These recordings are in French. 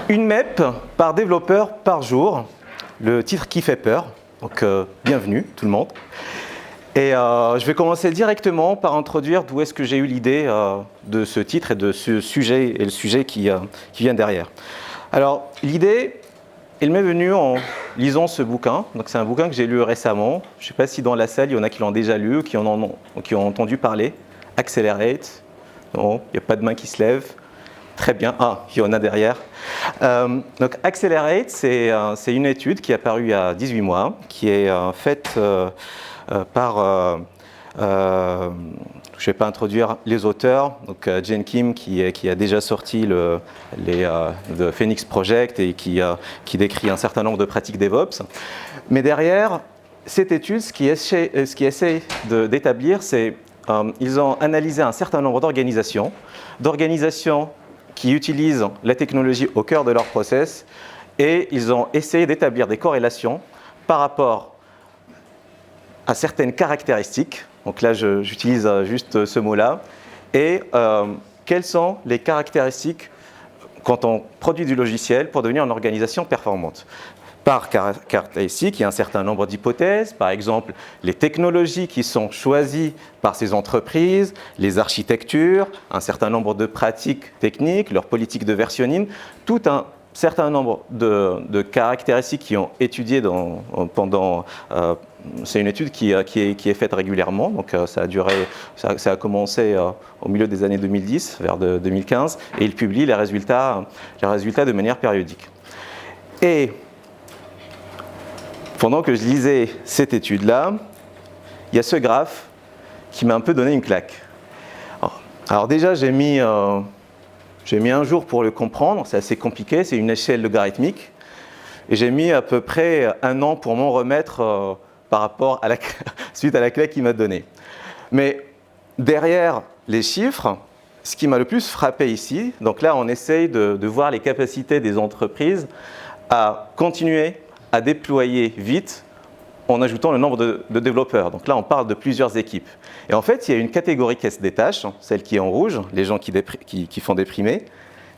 Une MEP par développeur par jour, le titre qui fait peur, donc bienvenue tout le monde. Et je vais commencer directement par introduire d'où est-ce que j'ai eu l'idée de ce titre et de ce sujet et le sujet qui vient derrière. Alors l'idée, elle m'est venue en lisant ce bouquin. Donc c'est un bouquin que j'ai lu récemment. Je ne sais pas si dans la salle il y en a qui l'ont déjà lu ou qui ont entendu parler. Accelerate. Non, il n'y a pas de main qui se lève. Très bien. Ah, il y en a derrière. Donc Accelerate, c'est une étude qui est apparue il y a 18 mois, qui est faite par, je ne vais pas introduire les auteurs, donc Jen Kim qui a déjà sorti le Phoenix Project et qui décrit un certain nombre de pratiques DevOps. Mais derrière cette étude, ce qui essaie d'établir, c'est ils ont analysé un certain nombre d'organisations qui utilisent la technologie au cœur de leur process et ils ont essayé d'établir des corrélations par rapport à certaines caractéristiques. Donc là, j'utilise juste ce mot-là. Et quelles sont les caractéristiques quand on produit du logiciel pour devenir une organisation performante? Par caractéristique, il y a un certain nombre d'hypothèses, par exemple les technologies qui sont choisies par ces entreprises, les architectures, un certain nombre de pratiques techniques, leur politique de versionning, tout un certain nombre de caractéristiques qui ont étudié pendant... c'est une étude qui est faite régulièrement, donc ça a commencé au milieu des années 2010, vers 2015, et ils publient les résultats de manière périodique. Et pendant que je lisais cette étude-là, il y a ce graphe qui m'a un peu donné une claque. Alors déjà, j'ai mis un jour pour le comprendre, c'est assez compliqué, c'est une échelle logarithmique. Et j'ai mis à peu près un an pour m'en remettre par rapport à suite à la claque qu'il m'a donnée. Mais derrière les chiffres, ce qui m'a le plus frappé ici, donc là on essaye de voir les capacités des entreprises à continuer à déployer vite en ajoutant le nombre de développeurs. Donc là, on parle de plusieurs équipes. Et en fait, il y a une catégorie qui se détache, celle qui est en rouge, les gens qui font déprimer.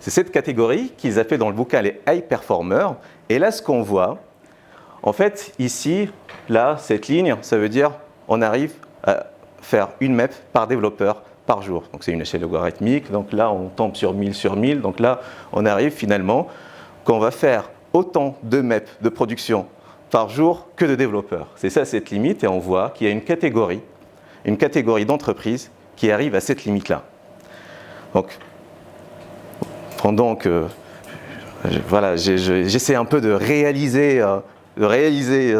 C'est cette catégorie qu'ils appellent dans le bouquin les high performers. Et là, ce qu'on voit, en fait, ici, là, cette ligne, ça veut dire on arrive à faire une MEP par développeur par jour. Donc c'est une échelle logarithmique. Donc là, on tombe sur 1000 sur 1000. Donc là, on arrive finalement qu'on va faire autant de MEP de production par jour que de développeurs. C'est ça cette limite et on voit qu'il y a une catégorie d'entreprises qui arrive à cette limite-là. Donc, pendant que voilà, j'essaie un peu de réaliser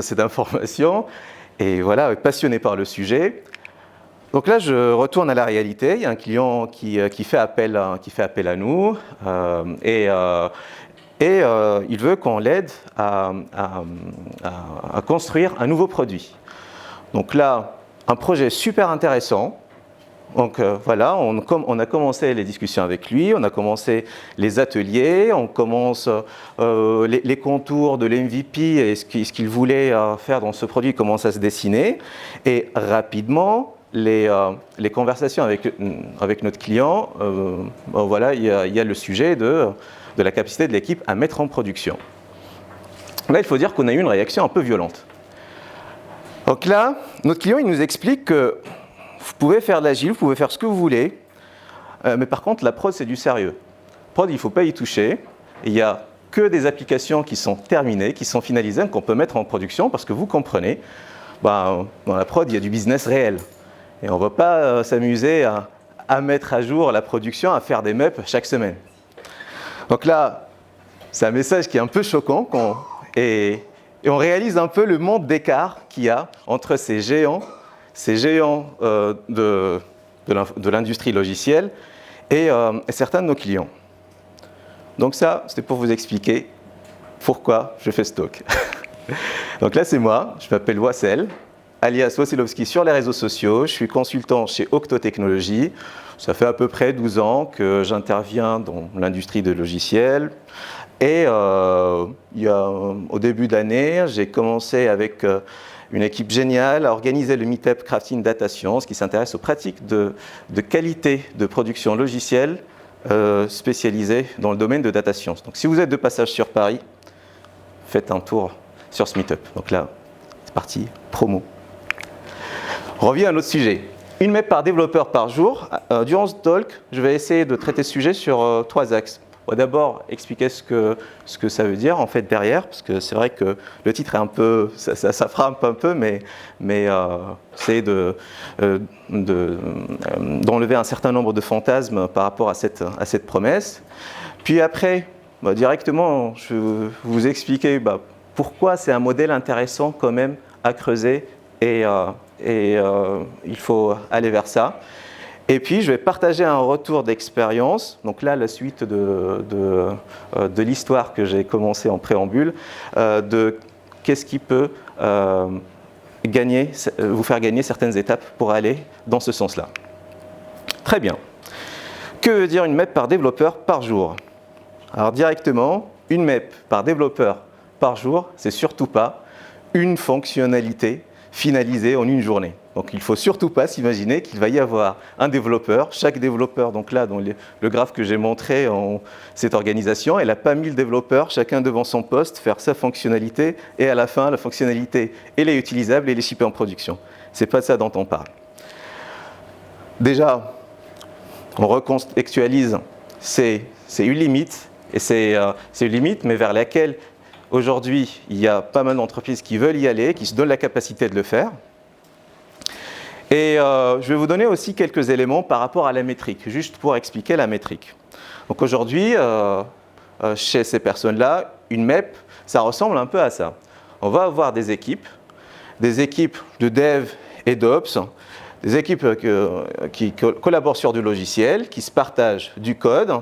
cette information et voilà, passionné par le sujet. Donc là, je retourne à la réalité. Il y a un client qui fait appel à nous et il veut qu'on l'aide à construire un nouveau produit. Donc là, un projet super intéressant. Donc voilà, on a commencé les discussions avec lui, on a commencé les ateliers, on commence les contours de l'MVP et ce qu'il voulait faire dans ce produit commencent à se dessiner. Et rapidement, les conversations avec notre client, voilà, il y a le sujet de la capacité de l'équipe à mettre en production. Là, il faut dire qu'on a eu une réaction un peu violente. Donc là, notre client, il nous explique que vous pouvez faire de l'agile, vous pouvez faire ce que vous voulez, mais par contre, la prod, c'est du sérieux. Prod, il ne faut pas y toucher. Il n'y a que des applications qui sont terminées, qui sont finalisées, qu'on peut mettre en production, parce que vous comprenez, dans la prod, il y a du business réel. Et on ne va pas s'amuser à mettre à jour la production, à faire des MEP chaque semaine. Donc là, c'est un message qui est un peu choquant et on réalise un peu le monde d'écart qu'il y a entre ces géants de l'industrie logicielle et certains de nos clients. Donc ça, c'était pour vous expliquer pourquoi je fais ce talk. Donc là, c'est moi, je m'appelle Wassel, alias Wasselowski sur les réseaux sociaux. Je suis consultant chez Octo Technologies. Ça fait à peu près 12 ans que j'interviens dans l'industrie de logiciels. Et au début de l'année, j'ai commencé avec une équipe géniale à organiser le Meetup Crafting Data Science qui s'intéresse aux pratiques de qualité de production logicielle spécialisés dans le domaine de data science. Donc si vous êtes de passage sur Paris, faites un tour sur ce meet-up. Donc là, c'est parti, promo. On revient à un autre sujet. Une MEP par développeur par jour. Durant ce talk, je vais essayer de traiter ce sujet sur 3 axes. On va d'abord expliquer ce que ça veut dire en fait derrière, parce que c'est vrai que le titre est un peu, ça frappe un peu, mais c'est d'enlever un certain nombre de fantasmes par rapport à cette promesse. Puis après, directement, je vais vous expliquer pourquoi c'est un modèle intéressant quand même à creuser et il faut aller vers ça. Et puis, je vais partager un retour d'expérience. Donc là, la suite de l'histoire que j'ai commencé en préambule, de qu'est-ce qui peut vous faire gagner certaines étapes pour aller dans ce sens-là. Très bien. Que veut dire une MEP par développeur par jour? Alors directement, une MEP par développeur par jour, c'est surtout pas une fonctionnalité finalisée en une journée. Donc il ne faut surtout pas s'imaginer qu'il va y avoir un développeur. Chaque développeur, donc là dans le graphe que j'ai montré en cette organisation, elle n'a pas 1000 développeurs, chacun devant son poste, faire sa fonctionnalité, et à la fin, la fonctionnalité, elle est utilisable et elle est shippée en production. Ce n'est pas de ça dont on parle. Déjà, on recontextualise, c'est une limite, et c'est une limite, mais vers laquelle aujourd'hui, il y a pas mal d'entreprises qui veulent y aller, qui se donnent la capacité de le faire. Et je vais vous donner aussi quelques éléments par rapport à la métrique, juste pour expliquer la métrique. Donc aujourd'hui, chez ces personnes-là, une MEP, ça ressemble un peu à ça. On va avoir des équipes de dev et d'ops, des équipes qui collaborent sur du logiciel, qui se partagent du code,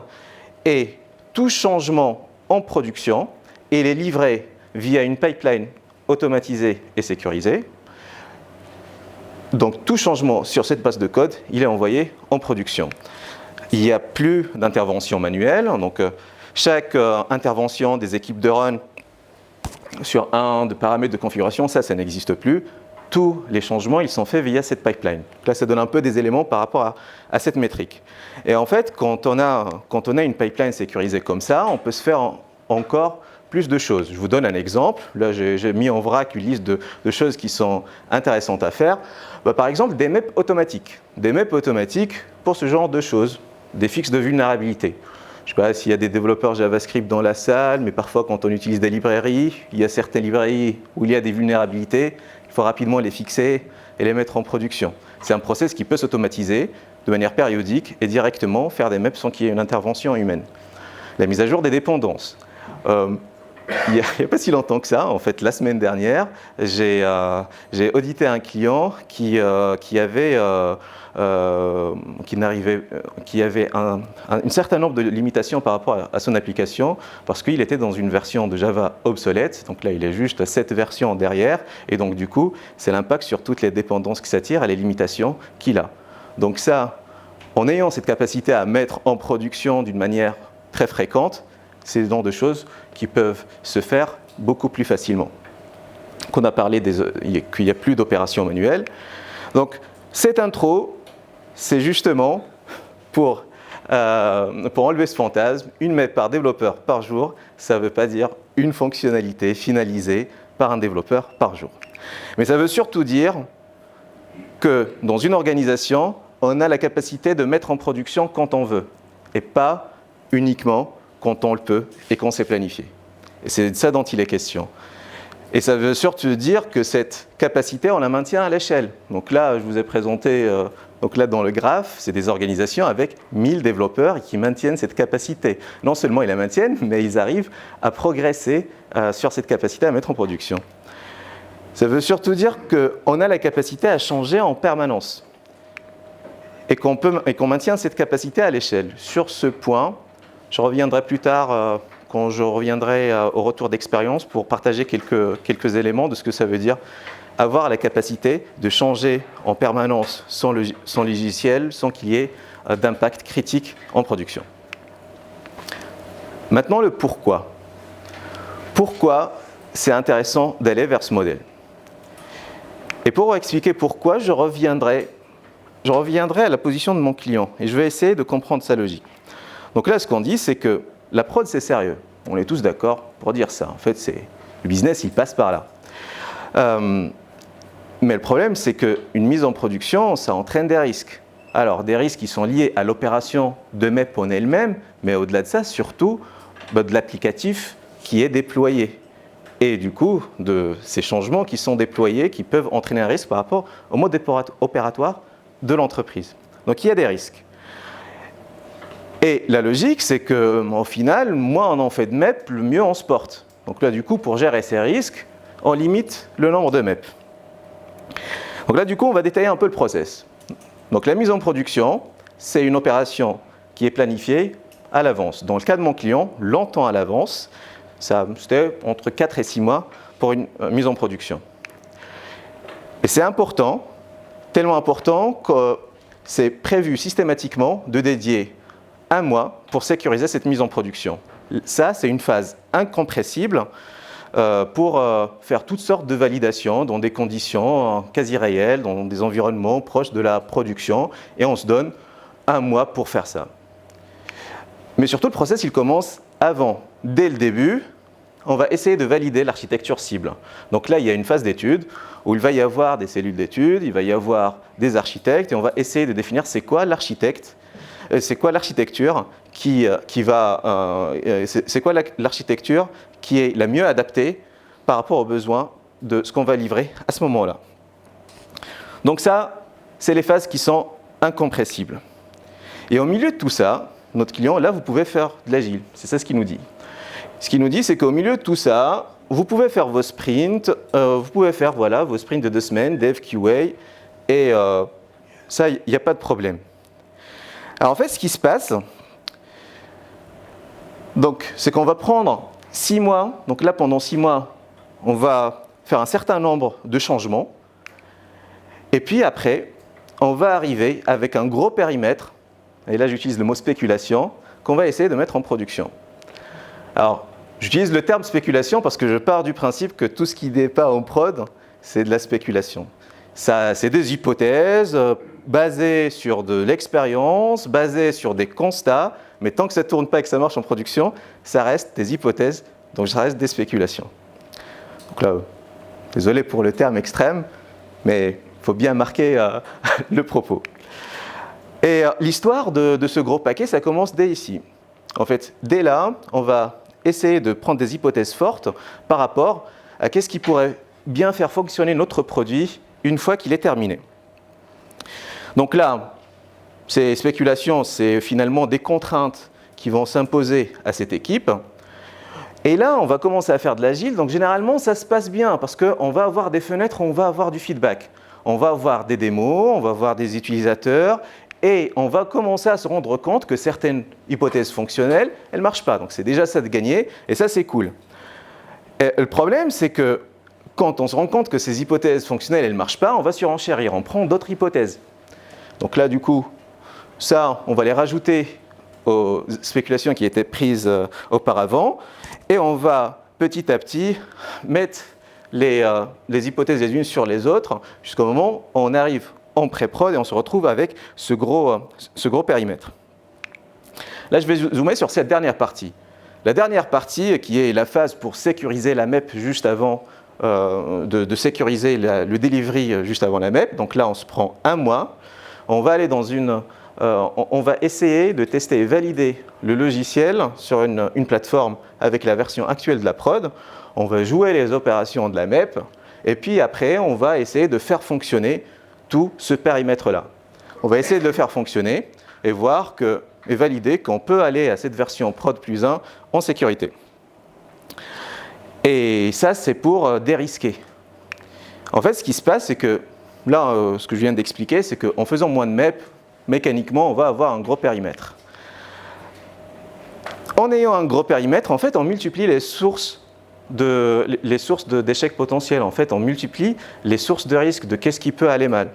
et tout changement en production, il est livré via une pipeline automatisée et sécurisée. Donc tout changement sur cette base de code, il est envoyé en production. Il n'y a plus d'intervention manuelle, donc chaque intervention des équipes de run sur un de paramètres de configuration, ça n'existe plus. Tous les changements, ils sont faits via cette pipeline. Là, ça donne un peu des éléments par rapport à cette métrique. Et en fait, quand on a une pipeline sécurisée comme ça, on peut se faire encore plus de choses. Je vous donne un exemple. Là, j'ai mis en vrac une liste de choses qui sont intéressantes à faire. Par exemple, des MEP automatiques. Des MEP automatiques pour ce genre de choses, des fixes de vulnérabilité. Je ne sais pas s'il y a des développeurs JavaScript dans la salle, mais parfois quand on utilise des librairies, il y a certaines librairies où il y a des vulnérabilités, il faut rapidement les fixer et les mettre en production. C'est un process qui peut s'automatiser de manière périodique et directement faire des MEP sans qu'il y ait une intervention humaine. La mise à jour des dépendances. Il n'y a pas si longtemps que ça, en fait, la semaine dernière, j'ai audité un client qui avait un certain nombre de limitations par rapport à son application parce qu'il était dans une version de Java obsolète. Donc là, il est juste à cette version derrière. Et donc, du coup, c'est l'impact sur toutes les dépendances qui s'attirent et les limitations qu'il a. Donc ça, en ayant cette capacité à mettre en production d'une manière très fréquente, c'est le genre de choses qui peuvent se faire beaucoup plus facilement. Qu'on a parlé qu'il n'y a plus d'opérations manuelles. Donc, cette intro, c'est justement pour enlever ce fantasme. Une MEP par développeur par jour, ça ne veut pas dire une fonctionnalité finalisée par un développeur par jour. Mais ça veut surtout dire que dans une organisation, on a la capacité de mettre en production quand on veut, et pas uniquement quand on le peut et qu'on sait planifier. Et c'est de ça dont il est question. Et ça veut surtout dire que cette capacité, on la maintient à l'échelle. Donc là, je vous ai présenté, donc là dans le graphe, c'est des organisations avec 1000 développeurs qui maintiennent cette capacité. Non seulement ils la maintiennent, mais ils arrivent à progresser sur cette capacité à mettre en production. Ça veut surtout dire qu'on a la capacité à changer en permanence et qu'on maintient cette capacité à l'échelle. Sur ce point, je reviendrai plus tard quand je reviendrai au retour d'expérience pour partager quelques éléments de ce que ça veut dire avoir la capacité de changer en permanence son logiciel sans qu'il y ait d'impact critique en production. Maintenant, le pourquoi. Pourquoi c'est intéressant d'aller vers ce modèle? Et pour expliquer pourquoi, je reviendrai à la position de mon client et je vais essayer de comprendre sa logique. Donc là, ce qu'on dit, c'est que la prod, c'est sérieux. On est tous d'accord pour dire ça. En fait, le business, il passe par là. Mais le problème, c'est qu'une mise en production, ça entraîne des risques. Alors, des risques qui sont liés à l'opération de MEP en elle-même, mais au-delà de ça, surtout de l'applicatif qui est déployé. Et du coup, de ces changements qui sont déployés, qui peuvent entraîner un risque par rapport au mode opératoire de l'entreprise. Donc, il y a des risques. Et la logique, c'est qu'au final, moins on en fait de MEP, le mieux on se porte. Donc là, du coup, pour gérer ces risques, on limite le nombre de MEP. Donc là, du coup, on va détailler un peu le process. Donc la mise en production, c'est une opération qui est planifiée à l'avance. Dans le cas de mon client, longtemps à l'avance, c'était entre 4 et 6 mois pour une mise en production. Et c'est important, tellement important que c'est prévu systématiquement de dédier 1 mois pour sécuriser cette mise en production. Ça, c'est une phase incompressible pour faire toutes sortes de validations dans des conditions quasi réelles, dans des environnements proches de la production, et on se donne 1 mois pour faire ça. Mais surtout, le process, il commence avant. Dès le début, on va essayer de valider l'architecture cible. Donc là, il y a une phase d'étude où il va y avoir des cellules d'études, il va y avoir des architectes, et on va essayer de définir c'est quoi l'architecture l'architecture qui est la mieux adaptée par rapport aux besoins de ce qu'on va livrer à ce moment-là. Donc ça, c'est les phases qui sont incompressibles. Et au milieu de tout ça, notre client, là, vous pouvez faire de l'agile. C'est ça ce qu'il nous dit. Ce qu'il nous dit, c'est qu'au milieu de tout ça, vous pouvez faire vos sprints, vos sprints de 2 semaines, dev, QA, et ça, il n'y a pas de problème. Alors en fait, ce qui se passe, c'est qu'on va prendre 6 mois. Donc là, pendant 6 mois, on va faire un certain nombre de changements. Et puis après, on va arriver avec un gros périmètre, et là j'utilise le mot spéculation, qu'on va essayer de mettre en production. Alors, j'utilise le terme spéculation parce que je pars du principe que tout ce qui n'est pas en prod, c'est de la spéculation. Ça, c'est des hypothèses basées sur de l'expérience, basées sur des constats, mais tant que ça ne tourne pas et que ça marche en production, ça reste des hypothèses, donc ça reste des spéculations. Donc là, désolé pour le terme extrême, mais il faut bien marquer le propos. Et l'histoire de ce gros paquet, ça commence dès ici. En fait, dès là, on va essayer de prendre des hypothèses fortes par rapport à qu'est-ce qui pourrait bien faire fonctionner notre produit une fois qu'il est terminé. Donc là, ces spéculations, c'est finalement des contraintes qui vont s'imposer à cette équipe. Et là, on va commencer à faire de l'agile. Donc généralement, ça se passe bien parce qu'on va avoir des fenêtres où on va avoir du feedback. On va avoir des démos, on va avoir des utilisateurs et on va commencer à se rendre compte que certaines hypothèses fonctionnelles, elles ne marchent pas. Donc c'est déjà ça de gagner et ça, c'est cool. Et le problème, c'est que quand on se rend compte que ces hypothèses fonctionnelles, elles ne marchent pas, on va surenchérir, on prend d'autres hypothèses. Donc là, du coup, ça, on va les rajouter aux spéculations qui étaient prises auparavant et on va petit à petit mettre les hypothèses les unes sur les autres jusqu'au moment où on arrive en pré-prod et on se retrouve avec ce gros périmètre. Là, je vais zoomer sur cette dernière partie. La dernière partie, qui est la phase pour sécuriser la MEP juste avant de sécuriser le delivery juste avant la MEP. Donc là, on se prend 1 mois. On va aller on va essayer de tester et valider le logiciel sur une plateforme avec la version actuelle de la prod. On va jouer les opérations de la MEP. Et puis après, on va essayer de faire fonctionner tout ce périmètre-là. On va essayer de le faire fonctionner et valider qu'on peut aller à cette version prod plus 1 en sécurité. Et ça, c'est pour dérisquer. En fait, ce qui se passe, c'est que, là, ce que je viens d'expliquer, c'est qu'en faisant moins de MEP, mécaniquement, on va avoir un gros périmètre. En ayant un gros périmètre, en fait, on multiplie les sources d'échecs potentiels. En fait, on multiplie les sources de risque de qu'est-ce qui peut aller mal.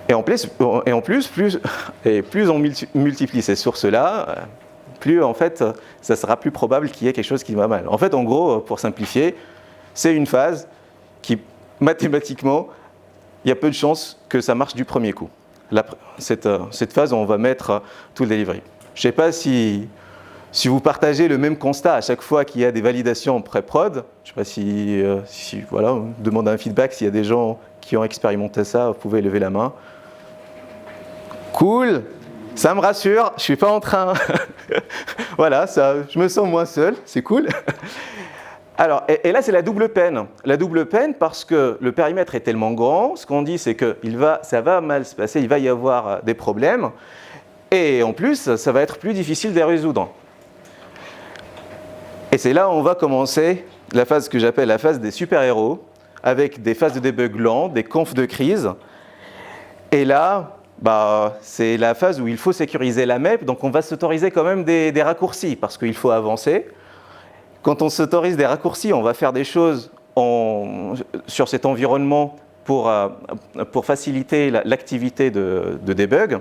Et en plus, plus on multiplie ces sources-là, plus en fait, ça sera plus probable qu'il y ait quelque chose qui va mal. En fait, en gros, pour simplifier, c'est une phase qui, mathématiquement, il y a peu de chances que ça marche du premier coup. Cette phase où on va mettre tout le delivery. Je ne sais pas si vous partagez le même constat à chaque fois qu'il y a des validations en pré-prod. Je ne sais pas si voilà, on demande un feedback, s'il y a des gens qui ont expérimenté ça, vous pouvez lever la main. Cool, ça me rassure, je ne suis pas en train... voilà, je me sens moins seul, c'est cool. Alors, et là, c'est la double peine. La double peine parce que le périmètre est tellement grand, ce qu'on dit, c'est que ça va mal se passer, il va y avoir des problèmes, et en plus, ça va être plus difficile de les résoudre. Et c'est là où on va commencer la phase que j'appelle la phase des super-héros, avec des phases de debug lents, des confs de crise. Et là, c'est la phase où il faut sécuriser la MEP, donc on va s'autoriser quand même des raccourcis, parce qu'il faut avancer. Quand on s'autorise des raccourcis, on va faire des choses sur cet environnement pour faciliter l'activité de debug.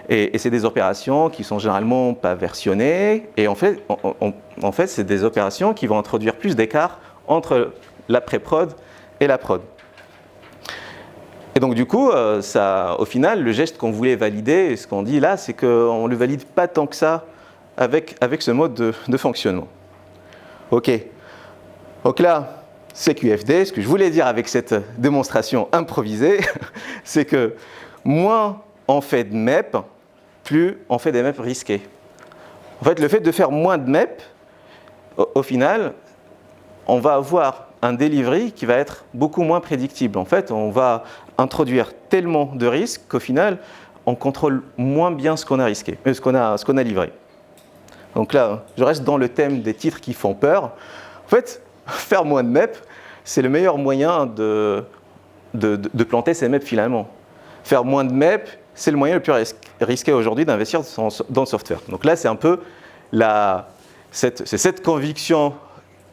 Et c'est des opérations qui sont généralement pas versionnées. Et en fait, c'est des opérations qui vont introduire plus d'écart entre la pré-prod et la prod. Et donc du coup, au final, le geste qu'on voulait valider, ce qu'on dit là, c'est qu'on ne le valide pas tant que ça avec ce mode de fonctionnement. OK. Donc là, CQFD, ce que je voulais dire avec cette démonstration improvisée, c'est que moins on fait de MEP, plus on fait des MEP risqués. En fait, le fait de faire moins de MEP, au final, on va avoir un delivery qui va être beaucoup moins prédictible. En fait, on va introduire tellement de risques qu'au final, on contrôle moins bien ce qu'on a risqué, ce qu'on a livré. Donc là, je reste dans le thème des titres qui font peur. En fait, faire moins de MEP, c'est le meilleur moyen de planter ces MEP finalement. Faire moins de MEP, c'est le moyen le plus risqué aujourd'hui d'investir dans le software. Donc là, c'est un peu cette conviction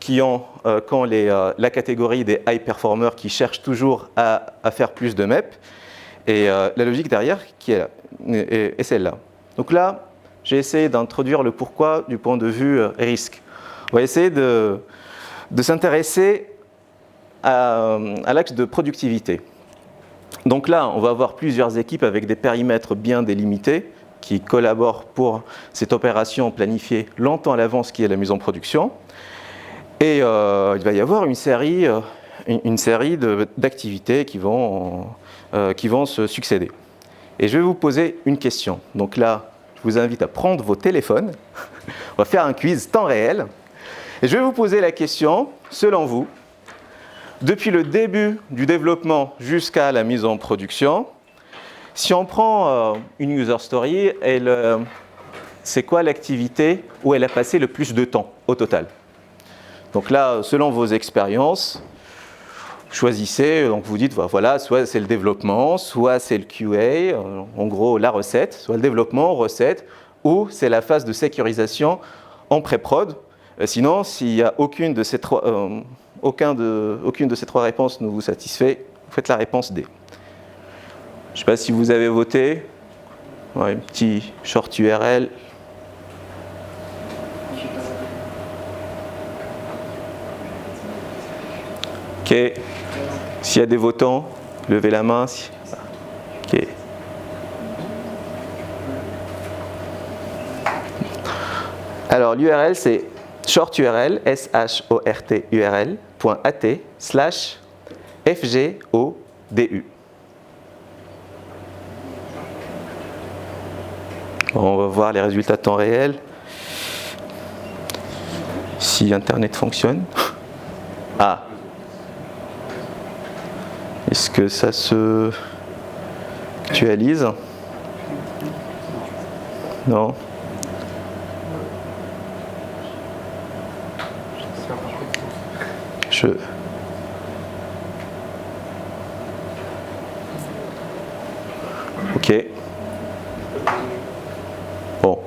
qu'ont la catégorie des high performers qui cherchent toujours à faire plus de MEP. Et la logique derrière qui est celle-là. Donc là, j'ai essayé d'introduire le pourquoi du point de vue risque. On va essayer de s'intéresser à l'axe de productivité. Donc là, on va avoir plusieurs équipes avec des périmètres bien délimités qui collaborent pour cette opération planifiée longtemps à l'avance qui est la mise en production. Et il va y avoir une série d'activités qui vont se succéder. Et je vais vous poser une question. Donc là, je vous invite à prendre vos téléphones. On va faire un quiz temps réel. Et je vais vous poser la question, selon vous, depuis le début du développement jusqu'à la mise en production, si on prend une user story, c'est quoi l'activité où elle a passé le plus de temps au total? Donc là, selon vos expériences, choisissez, donc vous dites, voilà, soit c'est le développement, soit c'est le QA, en gros la recette, soit le développement, recette, ou c'est la phase de sécurisation en pré-prod. Sinon, s'il n'y a aucune de ces trois réponses ne vous satisfait, vous faites la réponse D. Je ne sais pas si vous avez voté. Ouais, petit short URL. OK. S'il y a des votants, levez la main. OK. Alors, l'URL, c'est shorturl, shorturl.at/fgodu. On va voir les résultats de temps réel. Si Internet fonctionne. Ah. Est-ce que ça se actualise? Non. OK. Bon.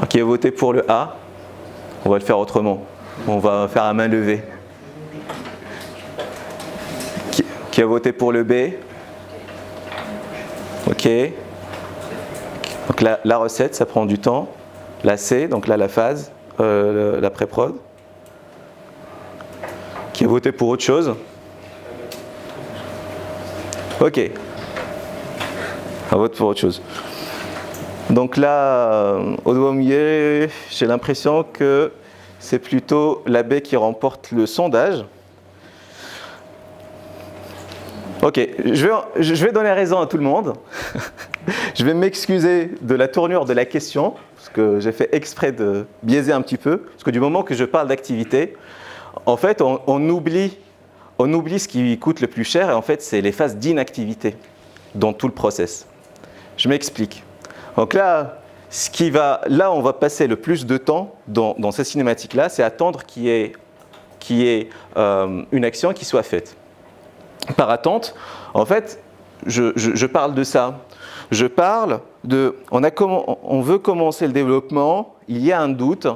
Qui a voté pour le A? On va le faire autrement. On va faire à main levée. Qui a voté pour le B? OK. Donc la recette, ça prend du temps. La C, donc là la phase, la pré-prod. Qui a voté pour autre chose? OK. On vote pour autre chose. Donc là, au doigt mouillé, j'ai l'impression que c'est plutôt l'abbé qui remporte le sondage. Ok, je vais donner raison à tout le monde. Je vais m'excuser de la tournure de la question, parce que j'ai fait exprès de biaiser un petit peu, parce que du moment que je parle d'activité, en fait, on oublie ce qui coûte le plus cher, et en fait, c'est les phases d'inactivité dans tout le process. Je m'explique. Donc là, on va passer le plus de temps dans ces cinématiques-là, c'est attendre qu'il y ait une action qui soit faite. Par attente, en fait, je parle de ça. Je parle de, on veut commencer le développement, il y a un doute,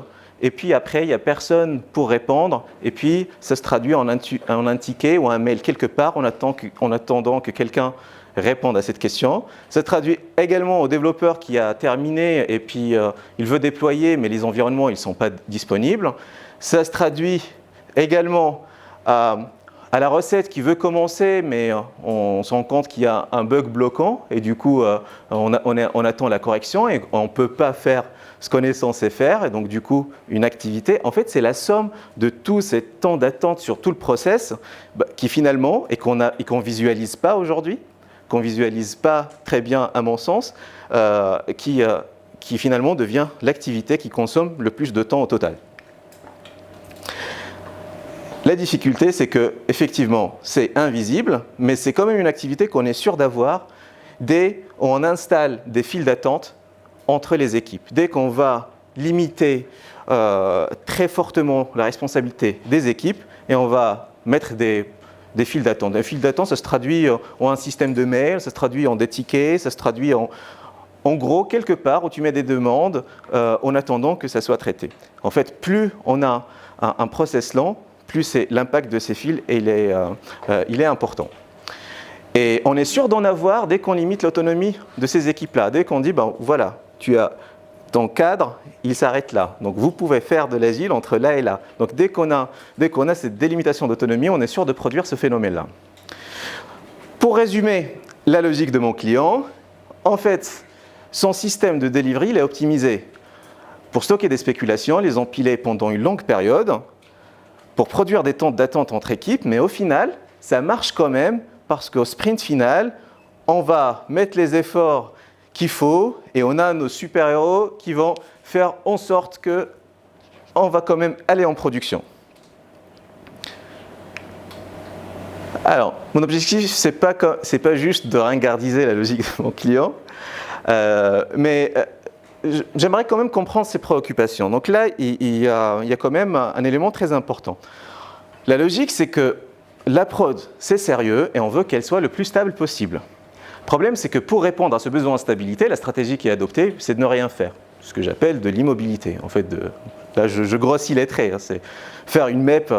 et puis après, il n'y a personne pour répondre, et puis ça se traduit en un ticket ou un mail quelque part en attendant que quelqu'un réponde à cette question. Ça se traduit également au développeur qui a terminé, et puis il veut déployer, mais les environnements ne sont pas disponibles. Ça se traduit également à la recette qui veut commencer, mais on se rend compte qu'il y a un bug bloquant et du coup, on attend la correction et on ne peut pas faire ce qu'on est censé faire. Et donc, du coup, une activité, en fait, c'est la somme de tout ce temps d'attente sur tout le process qui finalement, et qu'on ne visualise pas aujourd'hui, qu'on ne visualise pas très bien à mon sens, qui finalement devient l'activité qui consomme le plus de temps au total. La difficulté, c'est que effectivement, c'est invisible, mais c'est quand même une activité qu'on est sûr d'avoir dès qu'on installe des files d'attente entre les équipes. Dès qu'on va limiter très fortement la responsabilité des équipes et on va mettre des files d'attente. Un fil d'attente, ça se traduit en un système de mail, ça se traduit en des tickets, ça se traduit en gros, quelque part où tu mets des demandes en attendant que ça soit traité. En fait, plus on a un process lent, plus l'impact de ces fils il est important. Et on est sûr d'en avoir dès qu'on limite l'autonomie de ces équipes-là. Dès qu'on dit, ben voilà, tu as ton cadre, il s'arrête là. Donc vous pouvez faire de l'agile entre là et là. Donc dès qu'on a cette délimitation d'autonomie, on est sûr de produire ce phénomène-là. Pour résumer la logique de mon client, en fait, son système de delivery, il est optimisé pour stocker des spéculations, les empiler pendant une longue période, pour produire des temps d'attente entre équipes, mais au final, ça marche quand même parce qu'au sprint final, on va mettre les efforts qu'il faut et on a nos super-héros qui vont faire en sorte qu'on va quand même aller en production. Alors, mon objectif, c'est pas juste de ringardiser la logique de mon client, mais j'aimerais quand même comprendre ses préoccupations. Donc là, il y a quand même un élément très important. La logique, c'est que la prod, c'est sérieux et on veut qu'elle soit le plus stable possible. Le problème, c'est que pour répondre à ce besoin de stabilité, la stratégie qui est adoptée, c'est de ne rien faire. Ce que j'appelle de l'immobilité. En fait, là, je grossis les traits. C'est faire une MEP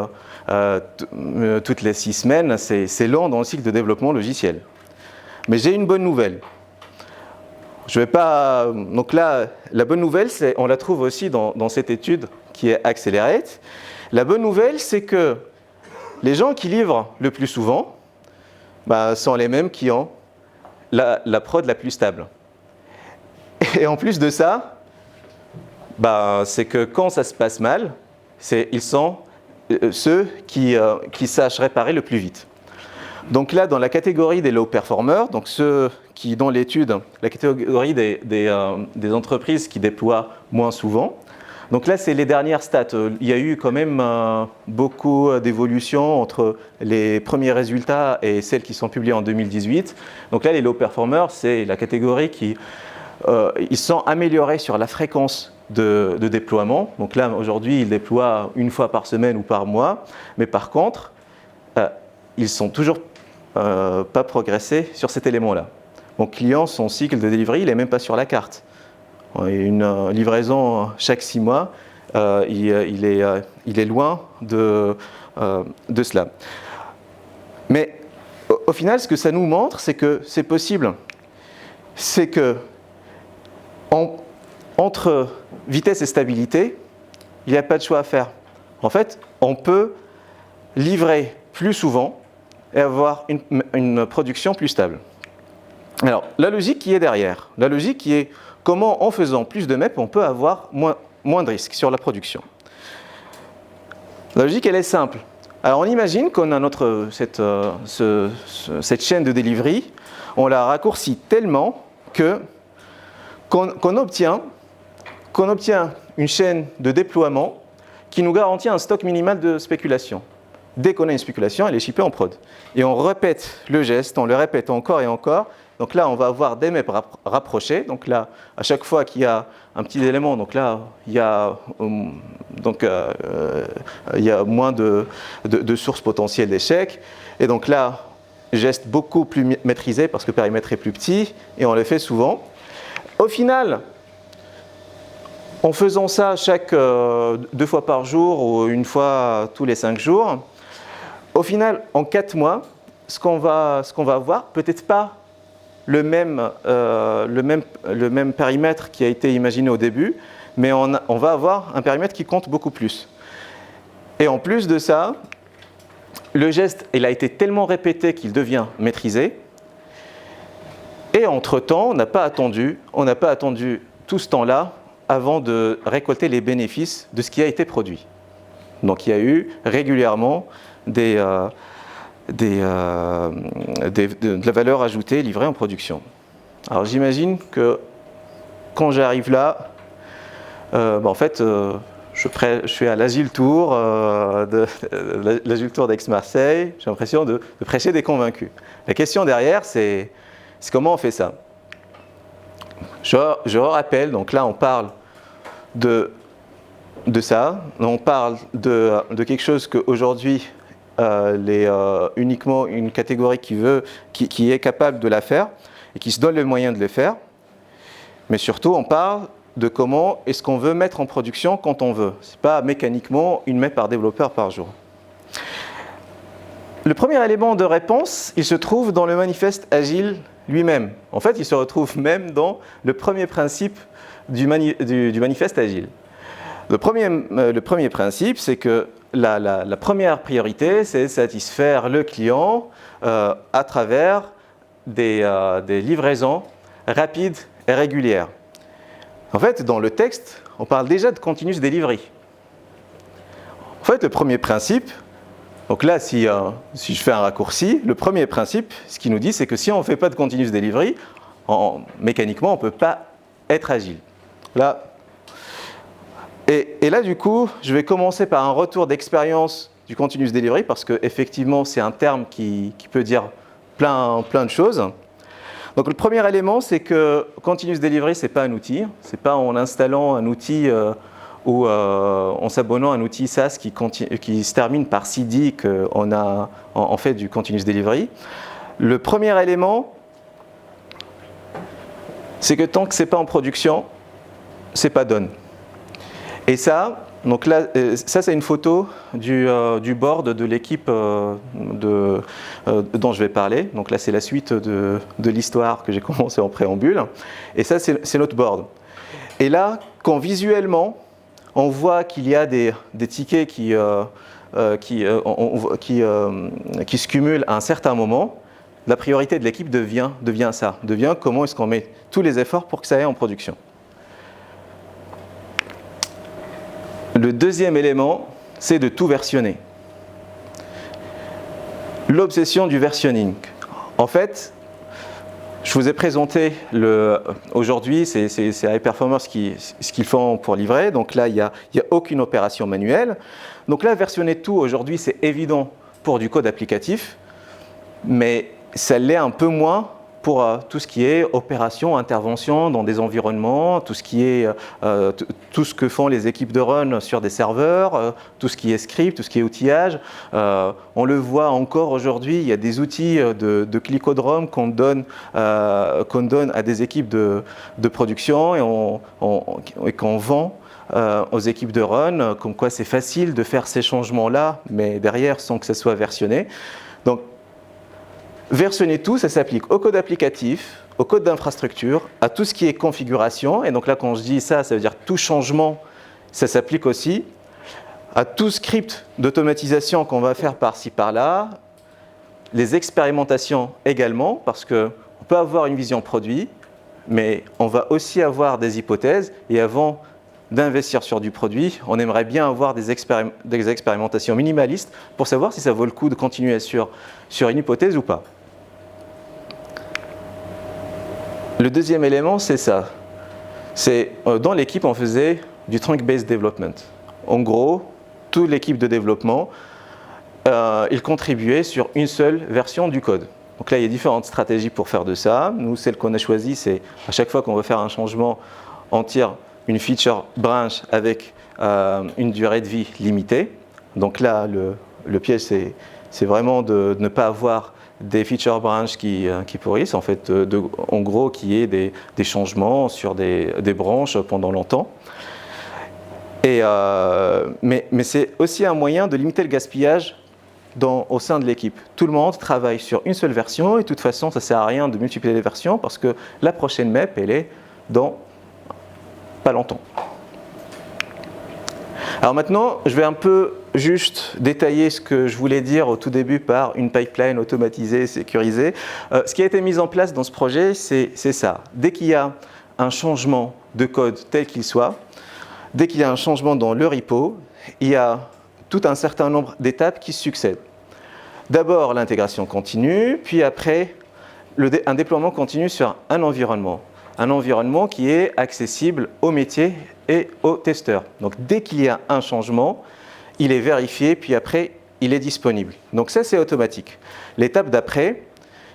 toutes les 6 semaines, c'est lent dans le cycle de développement logiciel. Mais j'ai une bonne nouvelle. Donc là, la bonne nouvelle, on la trouve aussi dans cette étude qui est Accelerate. La bonne nouvelle, c'est que les gens qui livrent le plus souvent sont les mêmes qui ont la prod la plus stable. Et en plus de ça, c'est que quand ça se passe mal, ils sont ceux qui sachent réparer le plus vite. Donc là, dans la catégorie des low performers, donc ceux qui, dans l'étude, la catégorie des entreprises qui déploient moins souvent. Donc là, c'est les dernières stats. Il y a eu quand même beaucoup d'évolutions entre les premiers résultats et celles qui sont publiées en 2018. Donc là, les low performers, c'est la catégorie qui ils sont améliorés sur la fréquence de déploiement. Donc là, aujourd'hui, ils déploient une fois par semaine ou par mois. Mais par contre, ils sont toujours pas progressé sur cet élément-là. Mon client, son cycle de delivery, il n'est même pas sur la carte. Une livraison chaque 6 mois, il est loin de cela. Mais au final, ce que ça nous montre, c'est que c'est possible. C'est que entre vitesse et stabilité, il n'y a pas de choix à faire. En fait, on peut livrer plus souvent et avoir une production plus stable. Alors, la logique qui est derrière, la logique qui est comment en faisant plus de MEP, on peut avoir moins de risques sur la production. La logique, elle est simple. Alors on imagine qu'on a cette chaîne de delivery, on la raccourcit tellement qu'on obtient une chaîne de déploiement qui nous garantit un stock minimal de spéculation. Dès qu'on a une spéculation, elle est shippée en prod. Et on répète le geste, on le répète encore et encore. Donc là, on va avoir des MEP rapprochés. Donc là, à chaque fois qu'il y a un petit élément, donc là, il y a moins de sources potentielles d'échecs. Et donc là, geste beaucoup plus maîtrisé parce que le périmètre est plus petit et on le fait souvent. Au final, en faisant ça 2 fois par jour ou une fois tous les 5 jours, au final, en 4 mois, ce qu'on va avoir, peut-être pas le même périmètre qui a été imaginé au début, mais on va avoir un périmètre qui compte beaucoup plus. Et en plus de ça, le geste, il a été tellement répété qu'il devient maîtrisé. Et entre-temps, on n'a pas attendu tout ce temps-là avant de récolter les bénéfices de ce qui a été produit. Donc il y a eu régulièrement de la valeur ajoutée livrée en production. Alors j'imagine que quand j'arrive là, en fait, je suis à l'Agile Tour, l'Agile Tour d'Aix-Marseille. J'ai l'impression de prêcher des convaincus. La question derrière, c'est comment on fait ça. Je rappelle, donc là on parle de ça, on parle de quelque chose qu'aujourd'hui uniquement une catégorie qui est capable de la faire et qui se donne les moyens de le faire. Mais surtout, on parle de comment est-ce qu'on veut mettre en production quand on veut. Ce n'est pas mécaniquement une MEP par développeur par jour. Le premier élément de réponse, il se trouve dans le manifeste Agile lui-même. En fait, il se retrouve même dans le premier principe du manifeste Agile. Le premier principe, c'est que la première priorité, c'est satisfaire le client à travers des livraisons rapides et régulières. En fait, dans le texte, on parle déjà de continuous delivery. En fait, le premier principe, donc là, si je fais un raccourci, le premier principe, ce qu'il nous dit, c'est que si on ne fait pas de continuous delivery, mécaniquement, on ne peut pas être agile. Là, et là, du coup, je vais commencer par un retour d'expérience du continuous delivery parce qu'effectivement, c'est un terme qui peut dire plein de choses. Donc, le premier élément, c'est que continuous delivery, ce n'est pas un outil. Ce n'est pas en installant un outil ou en s'abonnant à un outil SaaS qui se termine par CD qu'on fait du continuous delivery. Le premier élément, c'est que tant que ce n'est pas en production, ce n'est pas done. Et ça, donc là, ça c'est une photo du board de l'équipe dont je vais parler. Donc là, c'est la suite de l'histoire que j'ai commencé en préambule. Et ça, c'est notre board. Et là, quand visuellement, on voit qu'il y a des tickets qui se cumulent à un certain moment, la priorité de l'équipe devient comment est-ce qu'on met tous les efforts pour que ça aille en production. Le deuxième élément, c'est de tout versionner. L'obsession du versionning. En fait, je vous ai présenté aujourd'hui, c'est High Performers ce qu'ils font pour livrer. Donc là, il n'y a aucune opération manuelle. Donc là, versionner tout aujourd'hui, c'est évident pour du code applicatif, mais ça l'est un peu moins pour tout ce qui est opération, intervention dans des environnements, tout ce que font les équipes de run sur des serveurs, tout ce qui est script, tout ce qui est outillage. On le voit encore aujourd'hui, il y a des outils de clicodrome qu'on donne à des équipes de production et qu'on vend aux équipes de run, comme quoi c'est facile de faire ces changements-là, mais derrière sans que ça soit versionné. Donc, versionner tout, ça s'applique au code applicatif, au code d'infrastructure, à tout ce qui est configuration. Et donc là, quand je dis ça, ça veut dire tout changement, ça s'applique aussi à tout script d'automatisation qu'on va faire par-ci, par-là, les expérimentations également, parce qu'on peut avoir une vision produit, mais on va aussi avoir des hypothèses, et avant d'investir sur du produit, on aimerait bien avoir des expérimentations minimalistes pour savoir si ça vaut le coup de continuer sur une hypothèse ou pas. Le deuxième élément, c'est ça. C'est dans l'équipe, on faisait du trunk-based development. En gros, toute l'équipe de développement, ils contribuaient sur une seule version du code. Donc là, il y a différentes stratégies pour faire de ça. Nous, celle qu'on a choisie, c'est à chaque fois qu'on veut faire un changement, on tire une feature branch avec une durée de vie limitée. Donc là, le piège, c'est vraiment de ne pas avoir des feature branch qui pourrissent, en fait, en gros, qu'il y ait des changements sur des branches pendant longtemps. Mais c'est aussi un moyen de limiter le gaspillage au sein de l'équipe. Tout le monde travaille sur une seule version et de toute façon, ça ne sert à rien de multiplier les versions parce que la prochaine map, elle est dans pas longtemps. Alors maintenant, je vais un peu juste détailler ce que je voulais dire au tout début par une pipeline automatisée, sécurisée. Ce qui a été mis en place dans ce projet, c'est ça. Dès qu'il y a un changement de code tel qu'il soit, dès qu'il y a un changement dans le repo, il y a tout un certain nombre d'étapes qui succèdent. D'abord, l'intégration continue, puis après, un déploiement continu sur un environnement. Un environnement qui est accessible aux métiers et aux testeurs. Donc, dès qu'il y a un changement, il est vérifié, puis après, il est disponible. Donc, ça, c'est automatique. L'étape d'après,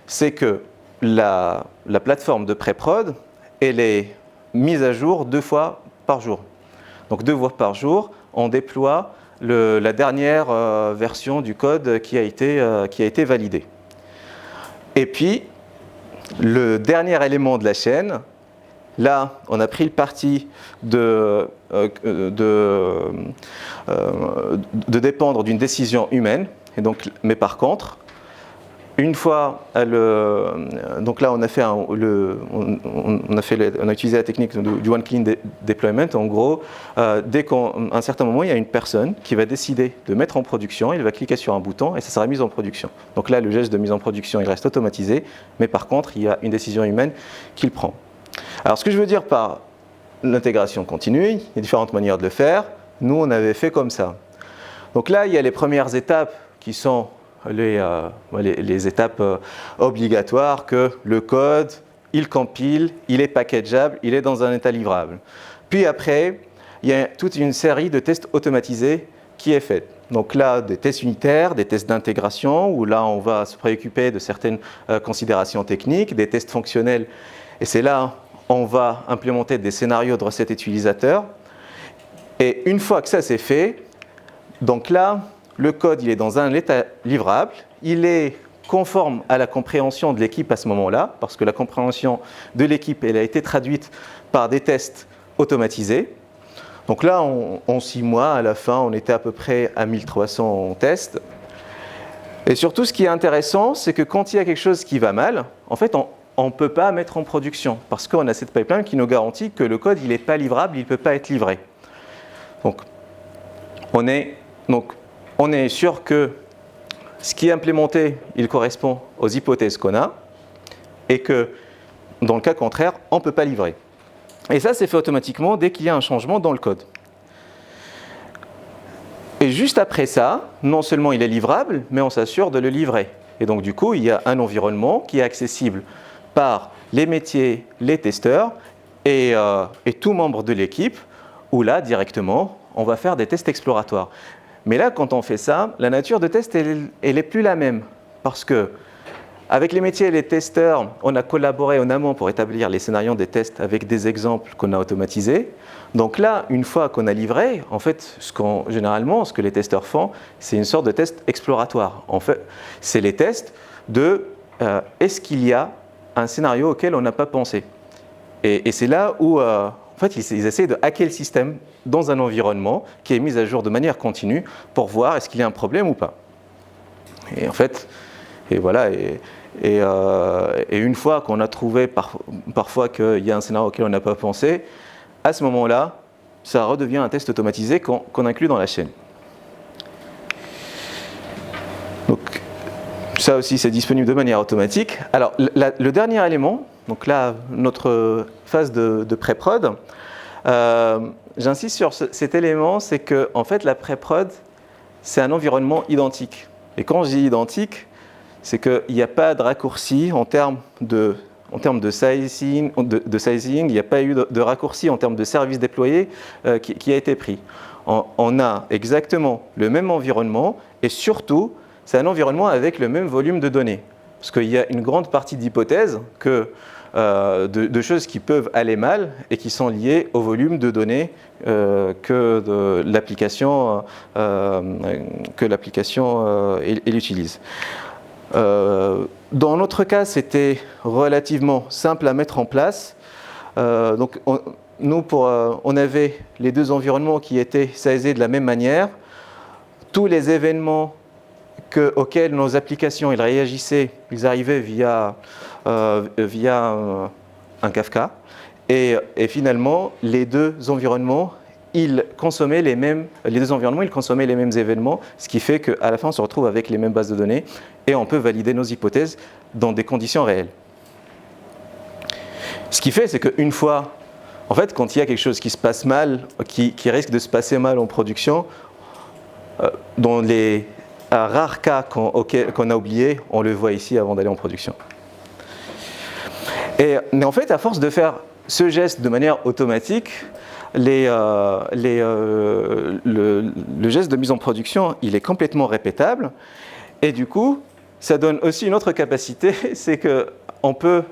c'est que la plateforme de pré-prod, elle est mise à jour 2 fois par jour. Donc, 2 fois par jour, on déploie la dernière version du code qui a été validée. Et puis, le dernier élément de la chaîne, là, on a pris le parti de dépendre d'une décision humaine. Et donc, mais par contre, une fois, donc là, on a utilisé la technique du one clean deployment. En gros, dès qu'à un certain moment, il y a une personne qui va décider de mettre en production, il va cliquer sur un bouton et ça sera mis en production. Donc là, le geste de mise en production, il reste automatisé, mais par contre, il y a une décision humaine qui le prend. Alors, ce que je veux dire par l'intégration continue, il y a différentes manières de le faire. Nous, on avait fait comme ça. Donc là, il y a les premières étapes qui sont les étapes obligatoires, que le code, il compile, il est packageable, il est dans un état livrable. Puis après, il y a toute une série de tests automatisés qui est faite. Donc là, des tests unitaires, des tests d'intégration, où là, on va se préoccuper de certaines considérations techniques, des tests fonctionnels. Et c'est là, on va implémenter des scénarios de recettes utilisateurs. Et une fois que ça c'est fait, donc là, le code, il est dans un état livrable, il est conforme à la compréhension de l'équipe à ce moment-là, parce que la compréhension de l'équipe, elle a été traduite par des tests automatisés. Donc là, en 6 mois, à la fin, on était à peu près à 1300 tests. Et surtout, ce qui est intéressant, c'est que quand il y a quelque chose qui va mal, en fait, on ne peut pas mettre en production, parce qu'on a cette pipeline qui nous garantit que le code, il n'est pas livrable, il ne peut pas être livré. Donc, on est sûr que ce qui est implémenté, il correspond aux hypothèses qu'on a et que, dans le cas contraire, on ne peut pas livrer. Et ça, c'est fait automatiquement dès qu'il y a un changement dans le code. Et juste après ça, non seulement il est livrable, mais on s'assure de le livrer. Et donc, du coup, il y a un environnement qui est accessible par les métiers, les testeurs et tout membre de l'équipe, où là, directement, on va faire des tests exploratoires. Mais là, quand on fait ça, la nature de test, elle n'est plus la même. Parce que, avec les métiers et les testeurs, on a collaboré en amont pour établir les scénarios des tests avec des exemples qu'on a automatisés. Donc là, une fois qu'on a livré, en fait, généralement, ce que les testeurs font, c'est une sorte de test exploratoire. En fait, c'est les tests de est-ce qu'il y a un scénario auquel on n'a pas pensé. Et c'est là où en fait, ils essaient de hacker le système dans un environnement qui est mis à jour de manière continue pour voir est-ce qu'il y a un problème ou pas. Et en fait, et voilà, et une fois qu'on a trouvé parfois qu'il y a un scénario auquel on n'a pas pensé, à ce moment-là, ça redevient un test automatisé qu'on inclut dans la chaîne. Donc, Ça aussi, c'est disponible de manière automatique. Alors, le dernier élément, donc là, notre phase de pré-prod, j'insiste sur cet élément, c'est que en fait, la pré-prod, c'est un environnement identique. Et quand je dis identique, c'est qu'il n'y a pas de raccourci en termes de sizing, il n'y a pas eu de raccourci en termes de services déployés qui a été pris. On a exactement le même environnement et surtout, c'est un environnement avec le même volume de données. Parce qu'il y a une grande partie d'hypothèses de choses qui peuvent aller mal et qui sont liées au volume de données que l'application utilise. Dans notre cas, c'était relativement simple à mettre en place. Donc, on avait les deux environnements qui étaient sizés de la même manière. Tous les événements auxquels nos applications réagissaient, ils arrivaient via un Kafka. Et finalement, les deux environnements, ils consommaient les mêmes événements, ce qui fait qu'à la fin, on se retrouve avec les mêmes bases de données et on peut valider nos hypothèses dans des conditions réelles. Ce qui fait, c'est qu'une fois, en fait, quand il y a quelque chose qui se passe mal, qui risque de se passer mal en production, dans les rares cas qu'on a oubliés, on le voit ici avant d'aller en production. Mais en fait, à force de faire ce geste de manière automatique, le geste de mise en production, il est complètement répétable. Et du coup, ça donne aussi une autre capacité, c'est qu'on peut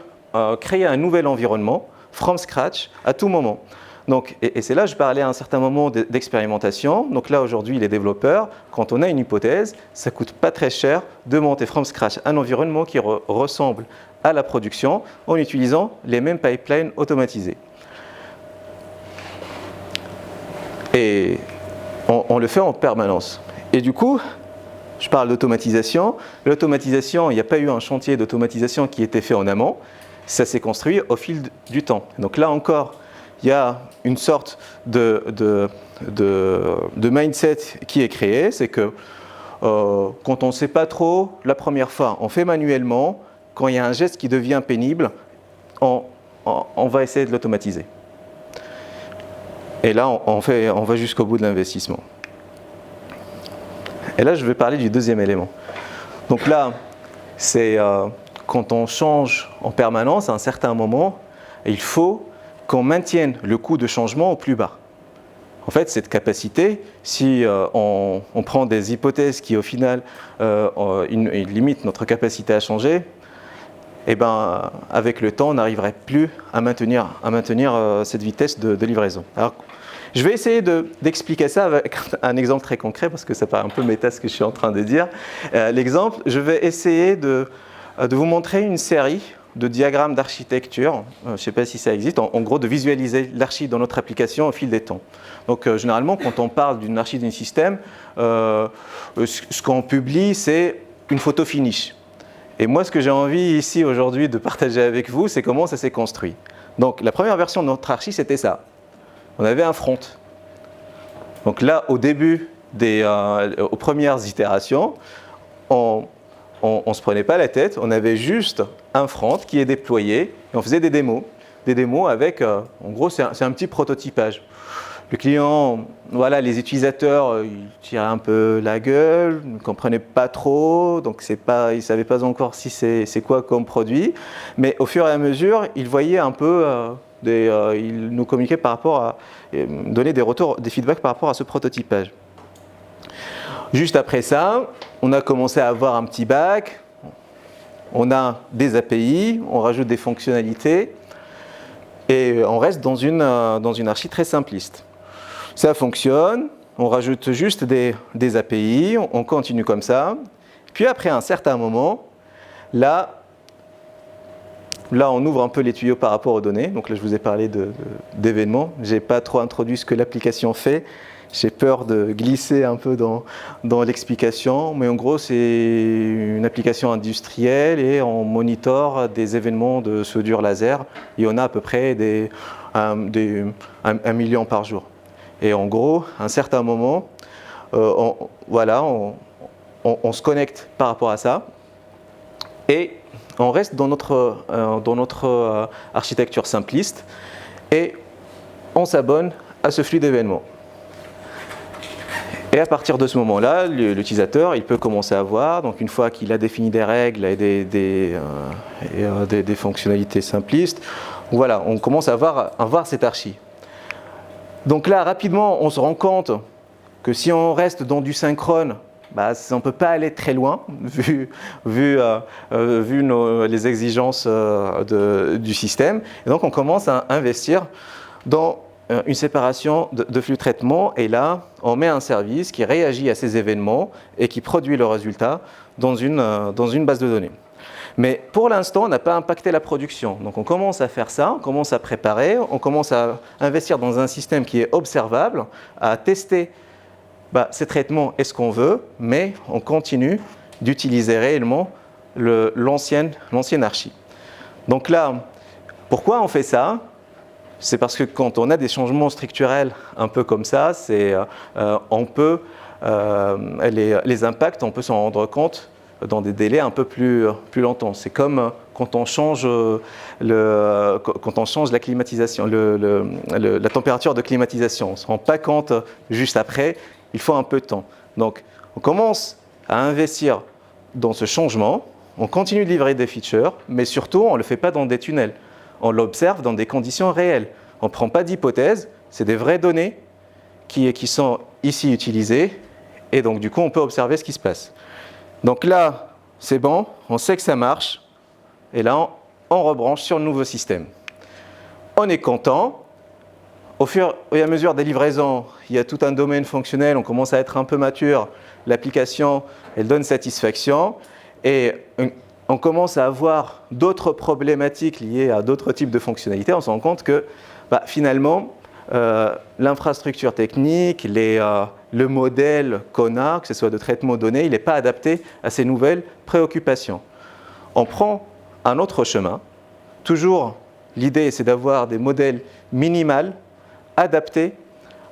créer un nouvel environnement from scratch à tout moment. Donc, et c'est là que je parlais à un certain moment d'expérimentation. Donc là, aujourd'hui, les développeurs, quand on a une hypothèse, ça ne coûte pas très cher de monter from scratch un environnement qui ressemble à la production en utilisant les mêmes pipelines automatisés. Et on le fait en permanence. Et du coup, je parle d'automatisation. L'automatisation, il n'y a pas eu un chantier d'automatisation qui était fait en amont. Ça s'est construit au fil du temps. Donc là encore, il y a une sorte de mindset qui est créé. C'est que quand on ne sait pas trop, la première fois, on fait manuellement. Quand il y a un geste qui devient pénible, on va essayer de l'automatiser. Et là, on va jusqu'au bout de l'investissement. Et là, je vais parler du deuxième élément. Donc là, c'est quand on change en permanence, à un certain moment, il faut qu'on maintienne le coût de changement au plus bas. En fait, cette capacité, si on prend des hypothèses qui, au final, limitent notre capacité à changer, eh ben, avec le temps, on n'arriverait plus à maintenir cette vitesse de livraison. Alors, je vais essayer d'expliquer ça avec un exemple très concret, parce que ça paraît un peu méta ce que je suis en train de dire. L'exemple, je vais essayer de vous montrer une série de diagrammes d'architecture. Je ne sais pas si ça existe. En gros, de visualiser l'archi dans notre application au fil des temps. Donc, généralement, quand on parle d'une archi d'un système, ce qu'on publie, c'est une photo finish. Et moi, ce que j'ai envie ici aujourd'hui de partager avec vous, c'est comment ça s'est construit. Donc, la première version de notre archi, c'était ça. On avait un front. Donc là, au début, aux premières itérations, on ne se prenait pas la tête, on avait juste un front qui est déployé et on faisait des démos. Des démos avec, en gros, c'est un petit prototypage. Le client, voilà, les utilisateurs, ils tiraient un peu la gueule, ne comprenaient pas trop, donc ils ne savaient pas encore si c'est quoi comme produit. Mais au fur et à mesure, ils voyaient un peu, ils nous communiquaient par rapport donnaient des retours, des feedbacks par rapport à ce prototypage. Juste après ça, on a commencé à avoir un petit bac, on a des API, on rajoute des fonctionnalités et on reste dans une archi très simpliste. Ça fonctionne, on rajoute juste des API, on continue comme ça. Puis après un certain moment, là on ouvre un peu les tuyaux par rapport aux données. Donc là, je vous ai parlé d'événements. Je n'ai pas trop introduit ce que l'application fait. J'ai peur de glisser un peu dans l'explication. Mais en gros, c'est une application industrielle et on monitore des événements de soudure laser. Et on a à peu près un million par jour. Et en gros, à un certain moment, on se connecte par rapport à ça. Et on reste dans notre architecture simpliste et on s'abonne à ce flux d'événements. Et à partir de ce moment-là, l'utilisateur il peut commencer à voir, donc une fois qu'il a défini des règles et des fonctionnalités simplistes, voilà, on commence à voir cette archi. Donc là, rapidement, on se rend compte que si on reste dans du synchrone, bah, on ne peut pas aller très loin, vu les exigences du système. Et donc, on commence à investir dans une séparation de flux de traitement. Et là, on met un service qui réagit à ces événements et qui produit le résultat dans une base de données. Mais pour l'instant, on n'a pas impacté la production. Donc, on commence à faire ça, on commence à préparer, on commence à investir dans un système qui est observable, à tester ces traitements est ce qu'on veut, mais on continue d'utiliser réellement l'ancienne archi. Donc là, pourquoi on fait ça? C'est parce que quand on a des changements structurels un peu comme ça, les impacts, on peut s'en rendre compte dans des délais un peu plus longtemps. C'est comme quand on change la climatisation, la température de climatisation. On ne se rend pas compte juste après. Il faut un peu de temps. Donc, on commence à investir dans ce changement, on continue de livrer des features, mais surtout, on ne le fait pas dans des tunnels. On l'observe dans des conditions réelles. On ne prend pas d'hypothèses, c'est des vraies données qui sont ici utilisées, et donc du coup, on peut observer ce qui se passe. Donc là, c'est bon, on sait que ça marche, et là, on rebranche sur le nouveau système. On est content. Au fur et à mesure des livraisons, il y a tout un domaine fonctionnel, on commence à être un peu mature, l'application, elle donne satisfaction, et on commence à avoir d'autres problématiques liées à d'autres types de fonctionnalités. On se rend compte que finalement, l'infrastructure technique, le modèle qu'on a, que ce soit de traitement de données, il n'est pas adapté à ces nouvelles préoccupations. On prend un autre chemin. Toujours, l'idée, c'est d'avoir des modèles minimaux adaptés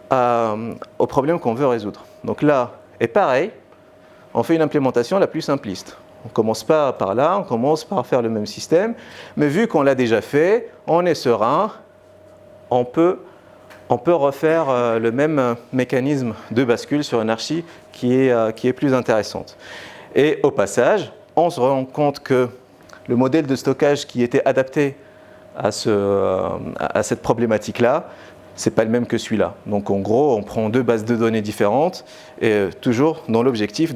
aux problèmes qu'on veut résoudre. Donc là, et pareil, on fait une implémentation la plus simpliste. On ne commence pas par là, on commence par faire le même système, mais vu qu'on l'a déjà fait, on est serein, on peut refaire le même mécanisme de bascule sur une archi qui est plus intéressante. Et au passage, on se rend compte que le modèle de stockage qui était adapté à cette problématique-là, ce n'est pas le même que celui-là. Donc en gros, on prend deux bases de données différentes et toujours dans l'objectif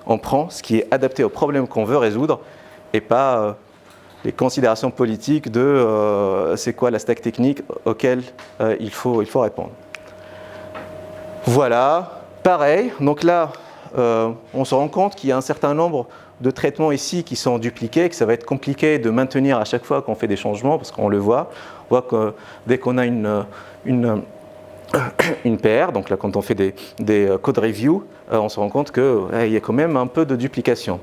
on prend ce qui est adapté au problème qu'on veut résoudre et pas les considérations politiques de c'est quoi la stack technique auquel il faut répondre. Voilà, pareil. Donc là, on se rend compte qu'il y a un certain nombre de traitements ici qui sont dupliqués, que ça va être compliqué de maintenir à chaque fois qu'on fait des changements, parce qu'on le voit. On voit que dès qu'on a une PR, donc là quand on fait des code review, on se rend compte qu'il y a quand même un peu de duplication.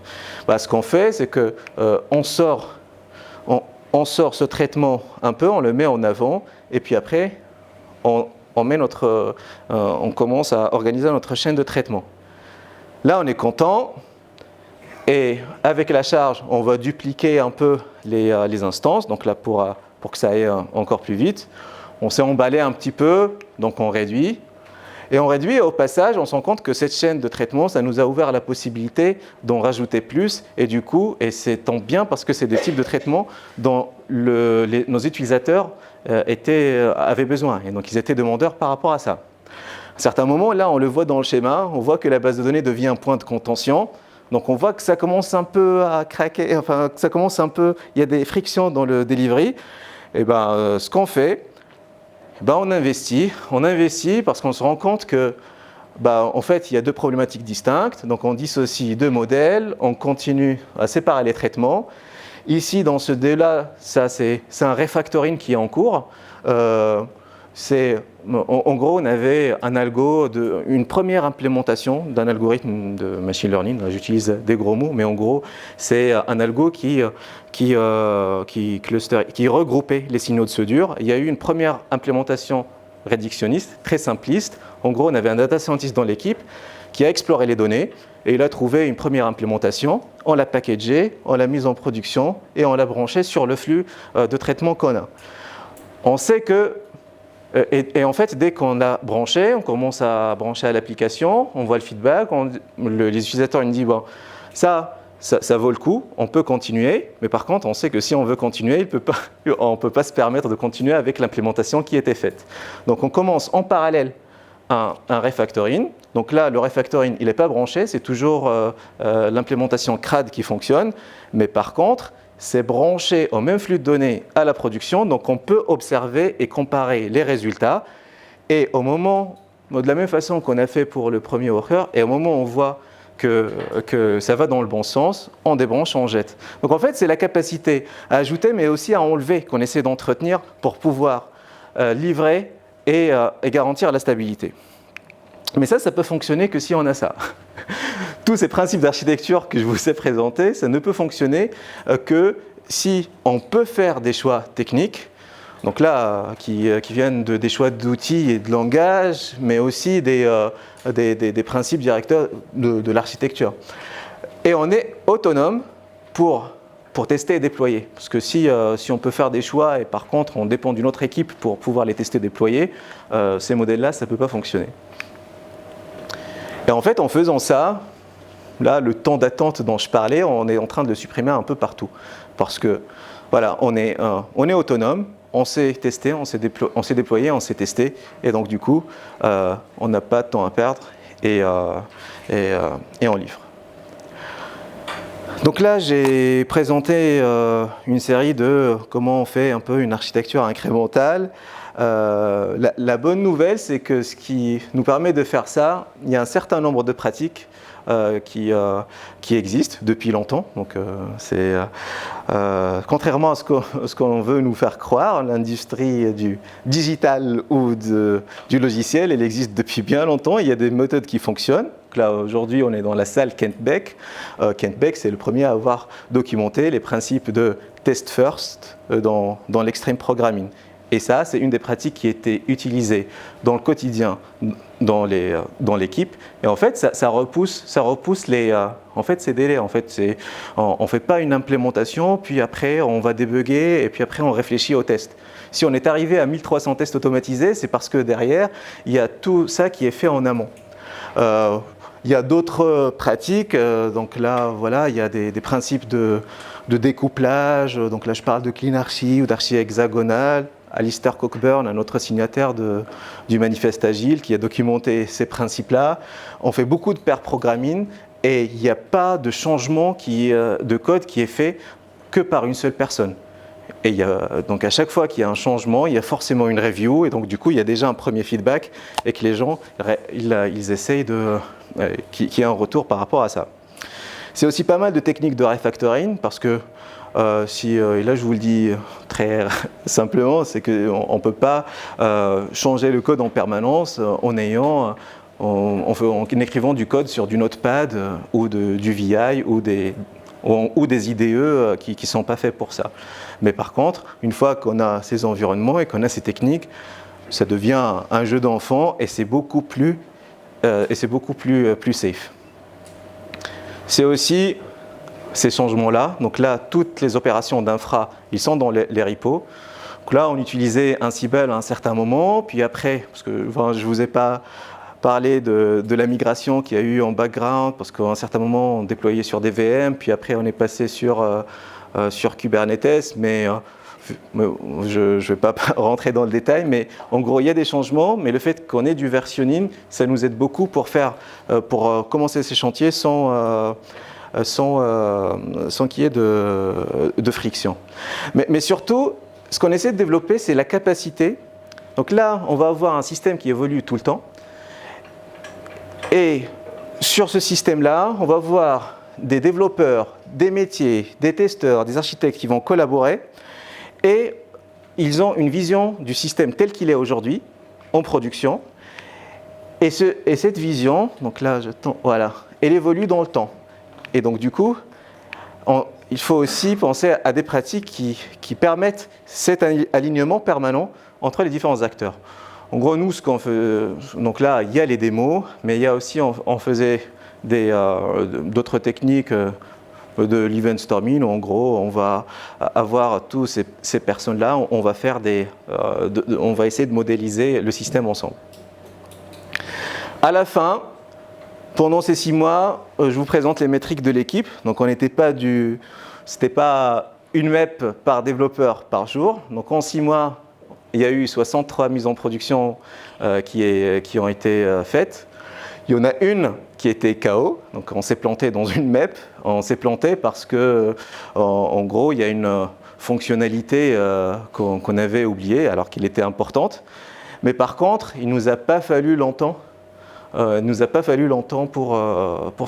Ce qu'on fait, c'est qu'on sort ce traitement un peu, on le met en avant, et puis après, on commence à organiser notre chaîne de traitement. Là, on est content, et avec la charge, on va dupliquer un peu les instances, donc là pour que ça aille encore plus vite. On s'est emballé un petit peu, donc on réduit. Et on réduit, et au passage, on se rend compte que cette chaîne de traitement, ça nous a ouvert la possibilité d'en rajouter plus. Et du coup, et c'est tant bien parce que c'est des types de traitements dont nos utilisateurs avaient besoin. Et donc, ils étaient demandeurs par rapport à ça. À un certain moment, là, on le voit dans le schéma, on voit que la base de données devient un point de contention. Donc, on voit que ça commence un peu à craquer, enfin, que ça commence un peu, il y a des frictions dans le delivery. Et ce qu'on fait, on investit parce qu'on se rend compte que, en fait, il y a deux problématiques distinctes. Donc, on dissocie deux modèles, on continue à séparer les traitements. Ici, dans ce délai-là, c'est un refactoring qui est en cours. En gros, on avait une première implémentation d'un algorithme de machine learning. J'utilise des gros mots, mais en gros, c'est un algo qui regroupait les signaux de soudure. Il y a eu une première implémentation réductionniste, très simpliste. En gros, on avait un data scientist dans l'équipe qui a exploré les données et il a trouvé une première implémentation, on l'a packagée, on l'a mise en production et on l'a branchée sur le flux de traitement qu'on a. On sait que, et en fait, dès qu'on a branché, on commence à brancher à l'application, on voit le feedback, les utilisateurs ils nous disent bon, ça vaut le coup, on peut continuer, mais par contre, on sait que si on veut continuer, on ne peut pas se permettre de continuer avec l'implémentation qui était faite. Donc, on commence en parallèle un refactoring. Donc là, le refactoring, il n'est pas branché, c'est toujours l'implémentation CRAD qui fonctionne, mais par contre, c'est branché au même flux de données à la production, donc on peut observer et comparer les résultats. Et au moment, de la même façon qu'on a fait pour le premier worker, et au moment où on voit que ça va dans le bon sens, on débranche, on jette. Donc en fait, c'est la capacité à ajouter, mais aussi à enlever, qu'on essaie d'entretenir pour pouvoir livrer et garantir la stabilité. Mais ça peut fonctionner que si on a ça. Tous ces principes d'architecture que je vous ai présentés, ça ne peut fonctionner que si on peut faire des choix techniques, donc là, qui viennent des choix d'outils et de langage, mais aussi des principes directeurs de l'architecture. Et on est autonome pour tester et déployer. Parce que si on peut faire des choix et par contre on dépend d'une autre équipe pour pouvoir les tester et déployer, ces modèles-là, ça ne peut pas fonctionner. Et en fait, en faisant ça, là, le temps d'attente dont je parlais, on est en train de le supprimer un peu partout. Parce que, voilà, on est autonome, on sait tester, on sait déployer, on sait tester. Et donc, du coup, on n'a pas de temps à perdre et on livre. Donc là, j'ai présenté une série de comment on fait un peu une architecture incrémentale. La bonne nouvelle, c'est que ce qui nous permet de faire ça, il y a un certain nombre de pratiques qui existent depuis longtemps. Donc, contrairement à ce qu'on veut nous faire croire, l'industrie du digital ou du logiciel, elle existe depuis bien longtemps. Il y a des méthodes qui fonctionnent. Donc là, aujourd'hui, on est dans la salle Kent Beck. Kent Beck, c'est le premier à avoir documenté les principes de test first dans l'extreme programming. Et ça, c'est une des pratiques qui était utilisée dans le quotidien dans l'équipe. Et en fait, ça repousse ces délais. En fait, on ne fait pas une implémentation, puis après, on va débugger, et puis après, on réfléchit aux tests. Si on est arrivé à 1300 tests automatisés, c'est parce que derrière, il y a tout ça qui est fait en amont. Il y a d'autres pratiques. Donc là, voilà, il y a des principes de découplage. Donc là, je parle de cleanarchy ou d'archi hexagonale. Alistair Cockburn, un autre signataire du manifeste Agile, qui a documenté ces principes-là. On fait beaucoup de pair programming et il n'y a pas de changement de code qui est fait que par une seule personne. Et donc à chaque fois qu'il y a un changement, il y a forcément une review et donc du coup il y a déjà un premier feedback et que les gens ils essayent qu'il y ait un retour par rapport à ça. C'est aussi pas mal de techniques de refactoring parce que et là je vous le dis très simplement, c'est qu'on ne peut pas changer le code en permanence en écrivant du code sur du Notepad ou du VI ou des IDE qui ne sont pas faits pour ça. Mais par contre, une fois qu'on a ces environnements et qu'on a ces techniques, ça devient un jeu d'enfant et c'est beaucoup plus safe. C'est aussi ces changements-là. Donc là, toutes les opérations d'infra, ils sont dans les repos. Donc là, on utilisait Ansible à un certain moment, puis après, parce que je ne vous ai pas parlé de la migration qu'il y a eu en background, parce qu'à un certain moment, on déployait sur des VM, puis après, on est passé sur Kubernetes, mais je ne vais pas rentrer dans le détail, mais en gros, il y a des changements, mais le fait qu'on ait du versionning, ça nous aide beaucoup pour commencer ces chantiers sans qu'il y ait de friction. Mais surtout, ce qu'on essaie de développer, c'est la capacité. Donc là, on va avoir un système qui évolue tout le temps. Et sur ce système-là, on va avoir des développeurs, des métiers, des testeurs, des architectes qui vont collaborer. Et ils ont une vision du système tel qu'il est aujourd'hui, en production. Et cette vision, donc là, voilà, elle évolue dans le temps. Et donc, du coup, il faut aussi penser à des pratiques qui permettent cet alignement permanent entre les différents acteurs. En gros, nous, ce qu'on fait, donc là, il y a les démos, mais il y a aussi, on faisait d'autres techniques de l'event storming. En gros, on va avoir tous ces personnes-là, on va faire on va essayer de modéliser le système ensemble. À la fin, pendant ces 6 mois, je vous présente les métriques de l'équipe. Donc, c'était pas une map par développeur par jour. Donc, en 6 mois, il y a eu 63 mises en production qui ont été faites. Il y en a une qui était KO, donc on s'est planté dans une map. On s'est planté parce que, en gros, il y a une fonctionnalité qu'on avait oubliée alors qu'elle était importante. Mais par contre, il ne nous a pas fallu longtemps. Pour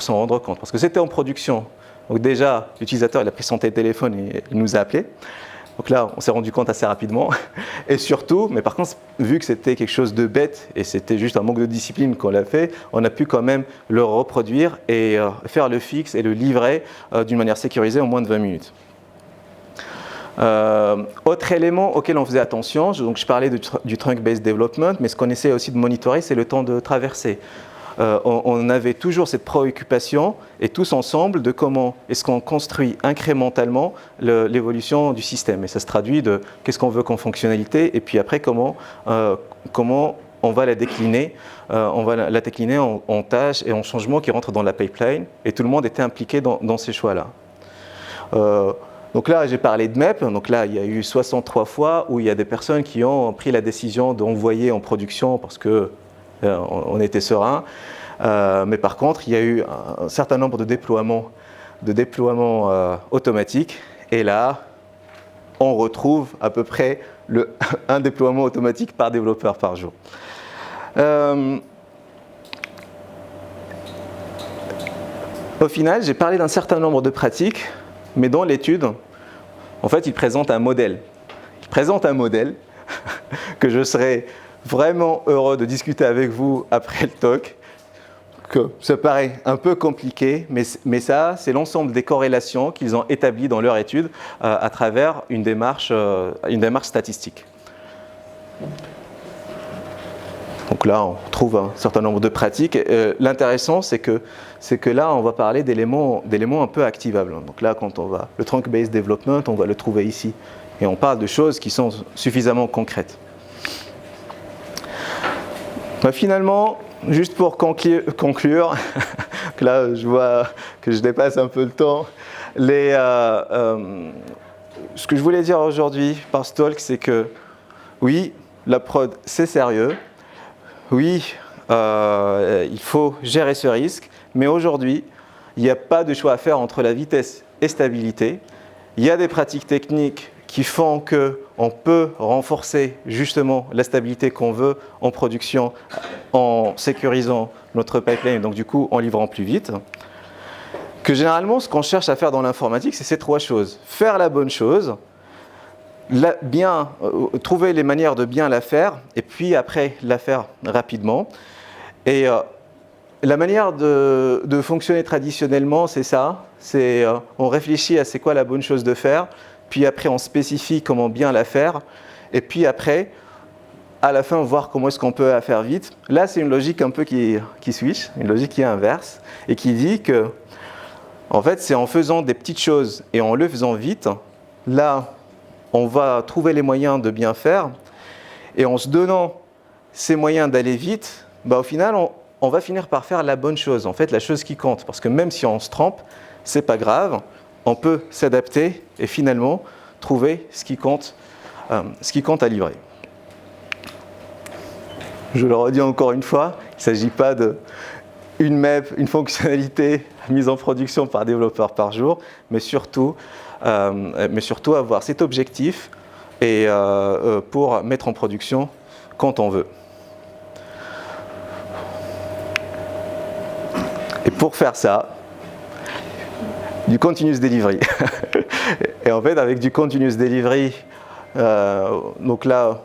s'en rendre compte, parce que c'était en production. Donc déjà, l'utilisateur il a pris son téléphone et il nous a appelé. Donc là, on s'est rendu compte assez rapidement. Et surtout, mais par contre, vu que c'était quelque chose de bête et c'était juste un manque de discipline qu'on l'a fait, on a pu quand même le reproduire et faire le fixe et le livrer d'une manière sécurisée en moins de 20 minutes. Autre élément auquel on faisait attention, donc je parlais du trunk-based development, mais ce qu'on essaie aussi de monitorer, c'est le temps de traversée. On avait toujours cette préoccupation, et tous ensemble, de comment est-ce qu'on construit incrémentalement l'évolution du système. Et ça se traduit de qu'est-ce qu'on veut comme fonctionnalité, et puis après comment on va la décliner. On va la décliner en tâches et en changements qui rentrent dans la pipeline, et tout le monde était impliqué dans ces choix-là. Donc là, j'ai parlé de MEP. Donc là, il y a eu 63 fois où il y a des personnes qui ont pris la décision d'envoyer en production parce qu'on était serein. Mais par contre, il y a eu un certain nombre de déploiements automatiques. Et là, on retrouve à peu près un déploiement automatique par développeur par jour. Au final, j'ai parlé d'un certain nombre de pratiques. Mais dans l'étude, en fait, il présente un modèle. Il présente un modèle que je serais vraiment heureux de discuter avec vous après le talk. Que ça paraît un peu compliqué, mais ça, c'est l'ensemble des corrélations qu'ils ont établies dans leur étude à travers une démarche statistique. Donc là, on trouve un certain nombre de pratiques. L'intéressant, c'est que là, on va parler d'éléments un peu activables. Donc là, quand on va le trunk-based development, on va le trouver ici. Et on parle de choses qui sont suffisamment concrètes. Finalement, juste pour conclure, que là, je vois que je dépasse un peu le temps, ce que je voulais dire aujourd'hui par ce talk, c'est que oui, la prod, c'est sérieux. Oui, il faut gérer ce risque, mais aujourd'hui, il n'y a pas de choix à faire entre la vitesse et stabilité. Il y a des pratiques techniques qui font qu'on peut renforcer justement la stabilité qu'on veut en production en sécurisant notre pipeline, donc du coup en livrant plus vite. Que généralement, ce qu'on cherche à faire dans l'informatique, c'est ces 3 choses. Faire la bonne chose, trouver les manières de bien la faire, et puis après la faire rapidement. Et la manière de fonctionner traditionnellement, c'est ça. On réfléchit à c'est quoi la bonne chose de faire, puis après on spécifie comment bien la faire, et puis après, à la fin, voir comment est-ce qu'on peut la faire vite. Là, c'est une logique un peu qui switch, une logique qui est inverse, et qui dit que, en fait, c'est en faisant des petites choses et en le faisant vite, là, on va trouver les moyens de bien faire, et en se donnant ces moyens d'aller vite, au final, on va finir par faire la bonne chose, en fait, la chose qui compte. Parce que même si on se trompe, c'est pas grave, on peut s'adapter et finalement trouver ce qui compte à livrer. Je le redis encore une fois, il ne s'agit pas d'une map, une fonctionnalité mise en production par développeur par jour, mais surtout avoir cet objectif et pour mettre en production quand on veut. Et pour faire ça, du continuous delivery. Et en fait, avec du continuous delivery, donc là,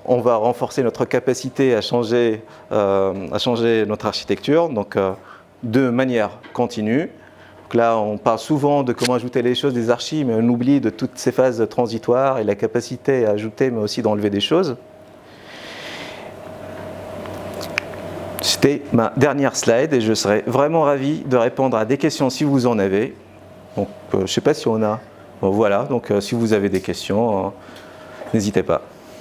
on va renforcer notre capacité à changer notre architecture, donc de manière continue. Donc là, on parle souvent de comment ajouter les choses des archis, mais on oublie de toutes ces phases transitoires et la capacité à ajouter, mais aussi d'enlever des choses. C'était ma dernière slide et je serais vraiment ravi de répondre à des questions si vous en avez. Donc, je ne sais pas si on a. Bon, voilà, donc si vous avez des questions, n'hésitez pas.